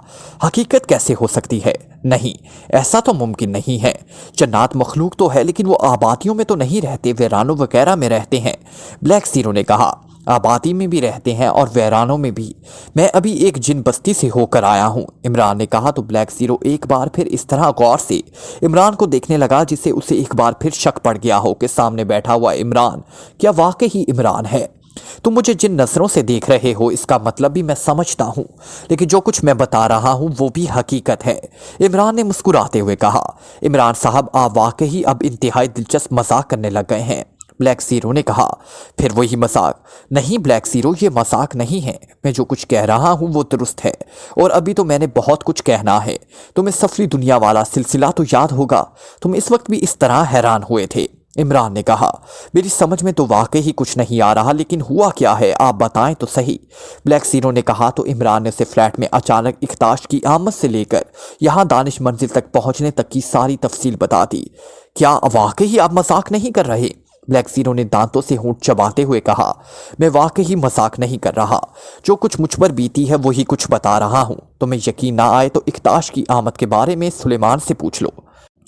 حقیقت کیسے ہو سکتی ہے؟ نہیں، ایسا تو ممکن نہیں ہے۔ جنات مخلوق تو ہے لیکن وہ آبادیوں میں تو نہیں رہتے، ویرانوں وغیرہ میں رہتے ہیں، بلیک زیرو نے کہا۔ آبادی میں بھی رہتے ہیں اور ویرانوں میں بھی، میں ابھی ایک جن بستی سے ہو کر آیا ہوں، عمران نے کہا تو بلیک زیرو ایک بار پھر اس طرح غور سے عمران کو دیکھنے لگا جسے اسے ایک بار پھر شک پڑ گیا ہو کہ سامنے بیٹھا ہوا عمران کیا واقعی عمران ہے۔ تم مجھے جن نظروں سے دیکھ رہے ہو اس کا مطلب بھی میں سمجھتا ہوں، لیکن جو کچھ میں بتا رہا ہوں وہ بھی حقیقت ہے، عمران نے مسکراتے ہوئے کہا۔ عمران صاحب، آپ واقعی اب انتہائی دلچسپ مذاق کرنے لگ گئے ہیں، بلیک زیرو نے کہا۔ پھر وہی مذاق؟ نہیں بلیک زیرو، یہ مذاق نہیں ہے، میں جو کچھ کہہ رہا ہوں وہ درست ہے اور ابھی تو میں نے بہت کچھ کہنا ہے۔ تمہیں سفری دنیا والا سلسلہ تو یاد ہوگا، تم اس وقت بھی اس طرح حیران ہوئے تھے، عمران نے کہا۔ میری سمجھ میں تو واقعی کچھ نہیں آ رہا، لیکن ہوا کیا ہے آپ بتائیں تو صحیح، بلیک زیرو نے کہا تو عمران نے اسے فلیٹ میں اچانک اختاش کی آمد سے لے کر یہاں دانش منزل تک پہنچنے تک کی ساری تفصیل بتا دی۔ کیا واقعی آپ مذاق نہیں کر رہے؟ بلیک زیرو نے دانتوں سے ہونٹ چباتے ہوئے کہا۔ میں واقعی مذاق نہیں کر رہا، جو کچھ مجھ پر بیتی ہے وہی کچھ بتا رہا ہوں، تمہیں یقین نہ آئے تو اختاش کی آمد کے بارے میں سلیمان سے پوچھ لو۔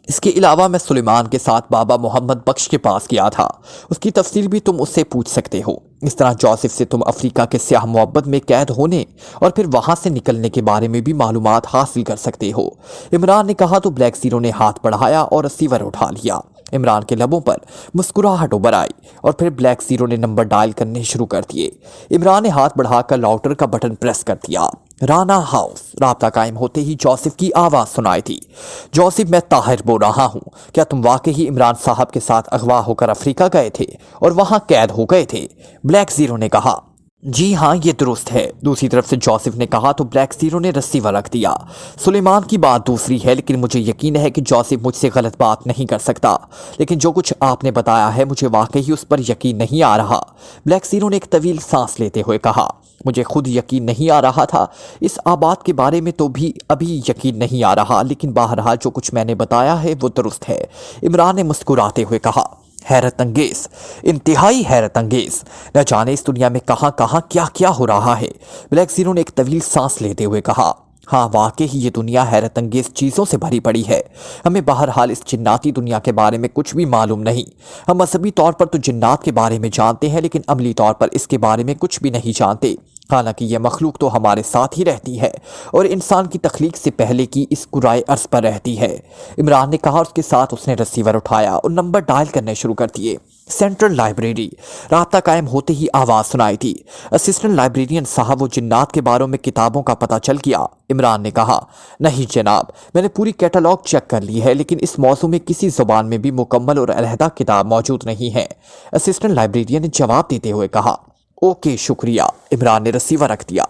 اس کے علاوہ میں سلیمان کے ساتھ بابا محمد بخش کے پاس گیا تھا، اس کی تفصیل بھی تم اس سے پوچھ سکتے ہو۔ اس طرح جوزف سے تم افریقہ کے سیاہ معبد میں قید ہونے اور پھر وہاں سے نکلنے کے بارے میں بھی معلومات حاصل کر سکتے ہو، عمران نے کہا تو بلیک زیرو نے ہاتھ بڑھایا اور ریسیور اٹھا لیا۔ عمران کے لبوں پر مسکراہٹ ابھر آئی اور پھر بلیک زیرو نے نمبر ڈائل کرنے شروع کر دیے۔ عمران نے ہاتھ بڑھا کر لاؤٹر کا بٹن پریس کر دیا۔ رانا ہاؤس، رابطہ قائم ہوتے ہی جوزف کی آواز سنائی تھی۔ جوزف، میں طاہر بول رہا ہوں، کیا تم واقعی عمران صاحب کے ساتھ اغوا ہو کر افریقہ گئے تھے اور وہاں قید ہو گئے تھے؟ بلیک زیرو نے کہا۔ جی ہاں، یہ درست ہے، دوسری طرف سے جوزف نے کہا تو بلیک زیرو نے ریسیور رکھ دیا۔ سلیمان کی بات دوسری ہے، لیکن مجھے یقین ہے کہ جوزف مجھ سے غلط بات نہیں کر سکتا، لیکن جو کچھ آپ نے بتایا ہے مجھے واقعی اس پر یقین نہیں آ رہا، بلیک زیرو نے ایک طویل سانس لیتے ہوئے کہا۔ مجھے خود یقین نہیں آ رہا تھا، اس آباد کے بارے میں تو بھی ابھی یقین نہیں آ رہا، لیکن بہرحال جو کچھ میں نے بتایا ہے وہ درست ہے، عمران نے مسکراتے ہوئے کہا۔ حیرت انگیز، انتہائی حیرت انگیز، نہ جانے اس دنیا میں کہاں کہاں کیا کیا ہو رہا ہے، بلیک زیرو نے ایک طویل سانس لیتے ہوئے کہا۔ ہاں واقعی یہ دنیا حیرت انگیز چیزوں سے بھری پڑی ہے، ہمیں بہرحال اس جناتی دنیا کے بارے میں کچھ بھی معلوم نہیں، ہم مذہبی طور پر تو جنات کے بارے میں جانتے ہیں لیکن عملی طور پر اس کے بارے میں کچھ بھی نہیں جانتے، حالانکہ یہ مخلوق تو ہمارے ساتھ ہی رہتی ہے اور انسان کی تخلیق سے پہلے کی اس کرۂ ارض پر رہتی ہے۔ عمران نے کہا اور اس کے ساتھ اس نے ریسیور اٹھایا اور نمبر ڈائل کرنے شروع کر دیے۔ Central library. رابطہ قائم ہوتے ہی آواز سنائی تھی۔ اسسٹنٹ لائبریرین صاحب، وہ جنات کے باروں میں کتابوں کا پتہ چل گیا؟ عمران نے کہا، نہیں جناب، میں نے پوری کیٹلاگ چیک کر لی ہے لیکن اس موضوع میں کسی زبان میں بھی مکمل اور علیحدہ کتاب موجود نہیں ہے۔ اسسٹنٹ لائبریرین نے جواب دیتے ہوئے کہا، اوکے شکریہ۔ عمران نے ریسیور رکھ دیا۔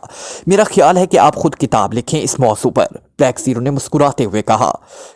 میرا خیال ہے کہ آپ خود کتاب لکھیں اس موضوع پر، بلیک زیرو نے مسکراتے ہوئے کہا۔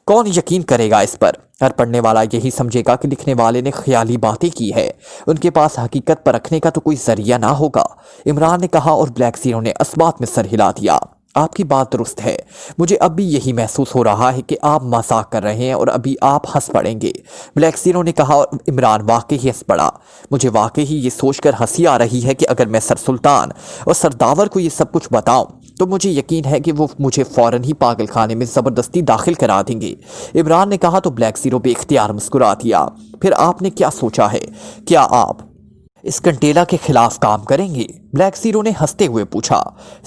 کون یقین کرے گا اس پر؟ ہر پڑھنے والا یہی سمجھے گا کہ لکھنے والے نے خیالی باتیں کی ہے، ان کے پاس حقیقت پر رکھنے کا تو کوئی ذریعہ نہ ہوگا، عمران نے کہا اور بلیک زیرو نے اسبات میں سر ہلا دیا۔ آپ کی بات درست ہے، مجھے اب بھی یہی محسوس ہو رہا ہے کہ آپ مذاق کر رہے ہیں اور ابھی آپ ہنس پڑیں گے، بلیک زیرو نے کہا اور عمران واقعی ہنس پڑا۔ مجھے واقعی یہ سوچ کر ہنسی آ رہی ہے کہ اگر میں سر سلطان اور سرداور کو یہ سب کچھ بتاؤں تو مجھے یقین ہے کہ وہ مجھے فوراً ہی پاگل خانے میں زبردستی داخل کرا دیں گے، عمران نے کہا تو بلیک زیرو بے اختیار مسکرا دیا۔ پھر آپ نے کیا سوچا ہے؟ کیا آپ اس کنٹیلا کے خلاف کام کریں گے؟ بلیک زیرو نے ہنستے ہوئے پوچھا۔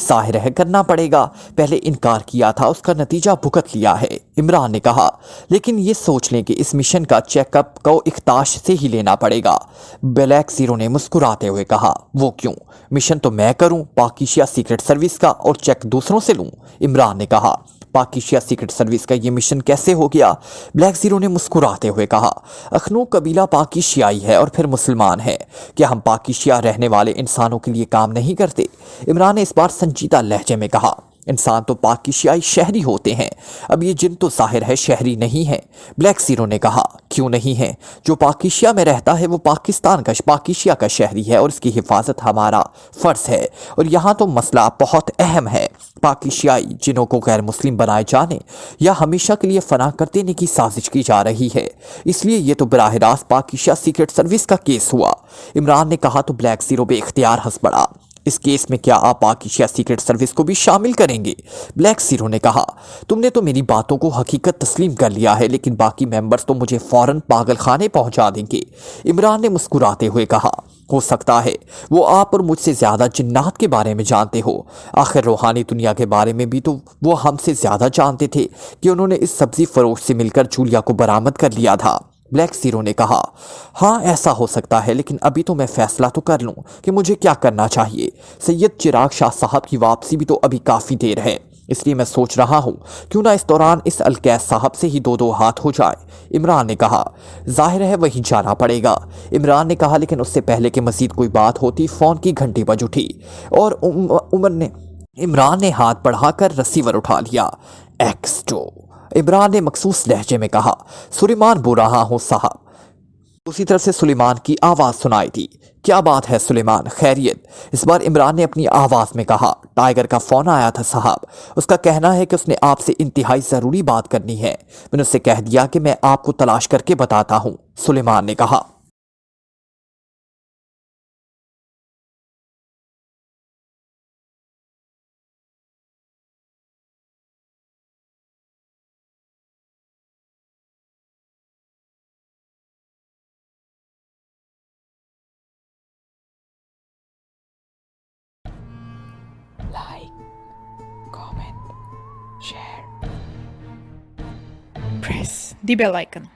ظاہر ہے کرنا پڑے گا، پہلے انکار کیا تھا، اس کا نتیجہ بھگت لیا ہے، عمران نے کہا، لیکن یہ سوچ لیں کہ اس مشن کا چیک اپ کو اختاش سے ہی لینا پڑے گا، بلیک زیرو نے مسکراتے ہوئے کہا۔ وہ کیوں؟ مشن تو میں کروں، پاک ایشیا سیکرٹ سروس کا، اور چیک دوسروں سے لوں، عمران نے کہا۔ پاک ایشیا سیکرٹ سروس کا یہ مشن کیسے ہو گیا؟ بلیک زیرو نے مسکراتے ہوئے کہا، اخنوک قبیلہ پاک ایشیائی ہے اور پھر مسلمان ہے، کیا ہم پاک ایشیا رہنے والے انسانوں کے لیے کام نہیں کرتے؟ عمران نے اس بار سنجیدہ لہجے میں کہا، انسان تو پاک ایشیائی شہری ہوتے ہیں، اب یہ جن تو ظاہر ہے شہری نہیں ہے، بلیک زیرو نے کہا۔ کیوں نہیں ہے؟ جو پاک ایشیا میں رہتا ہے وہ پاکستان کا پاک ایشیا کا شہری ہے اور اس کی حفاظت ہمارا فرض ہے، اور یہاں تو مسئلہ بہت اہم ہے، پاک ایشیائی جنوں کو غیر مسلم بنائے جانے یا ہمیشہ کے لیے فنا کر دینے کی سازش کی جا رہی ہے، اس لیے یہ تو براہ راست پاک ایشیا سیکرٹ سروس کا کیس ہوا، عمران نے کہا تو بلیک زیرو بے اختیار ہنس پڑا۔ اس کیس میں کیا آپ پاک ایشیا سیکرٹ سروس کو بھی شامل کریں گے؟ بلیک زیرو نے کہا، تم نے تو میری باتوں کو حقیقت تسلیم کر لیا ہے لیکن باقی ممبرز تو مجھے فوراً پاگل خانے پہنچا دیں گے، عمران نے مسکراتے ہوئے کہا۔ ہو سکتا ہے وہ آپ اور مجھ سے زیادہ جنات کے بارے میں جانتے ہو، آخر روحانی دنیا کے بارے میں بھی تو وہ ہم سے زیادہ جانتے تھے کہ انہوں نے اس سبزی فروش سے مل کر جولیا کو برآمد کر لیا تھا، بلیک زیرو نے کہا۔ ہاں ایسا ہو سکتا ہے لیکن ابھی تو میں فیصلہ تو کر لوں کہ مجھے کیا کرنا چاہیے، سید چراغ شاہ صاحب کی واپسی بھی تو ابھی کافی دیر ہے، اس لیے میں سوچ رہا ہوں کیوں نہ اس دوران اس الکیس صاحب سے ہی دو ہاتھ ہو جائے، عمران نے کہا۔ ظاہر ہے وہی جانا پڑے گا، عمران نے کہا، لیکن اس سے پہلے کہ مزید کوئی بات ہوتی فون کی گھنٹی بج اٹھی اور عمران نے ہاتھ بڑھا کر ریسیور اٹھا لیا۔ ایکسٹو، عمران نے مخصوص لہجے میں کہا۔ سلیمان بول رہا ہوں صاحب، اسی طرف سے سلیمان کی آواز سنائی تھی۔ کیا بات ہے سلیمان، خیریت؟ اس بار عمران نے اپنی آواز میں کہا۔ ٹائیگر کا فون آیا تھا صاحب، اس کا کہنا ہے کہ اس نے آپ سے انتہائی ضروری بات کرنی ہے، میں نے اسے کہہ دیا کہ میں آپ کو تلاش کر کے بتاتا ہوں، سلیمان نے کہا۔ Like, comment, share, press the bell icon.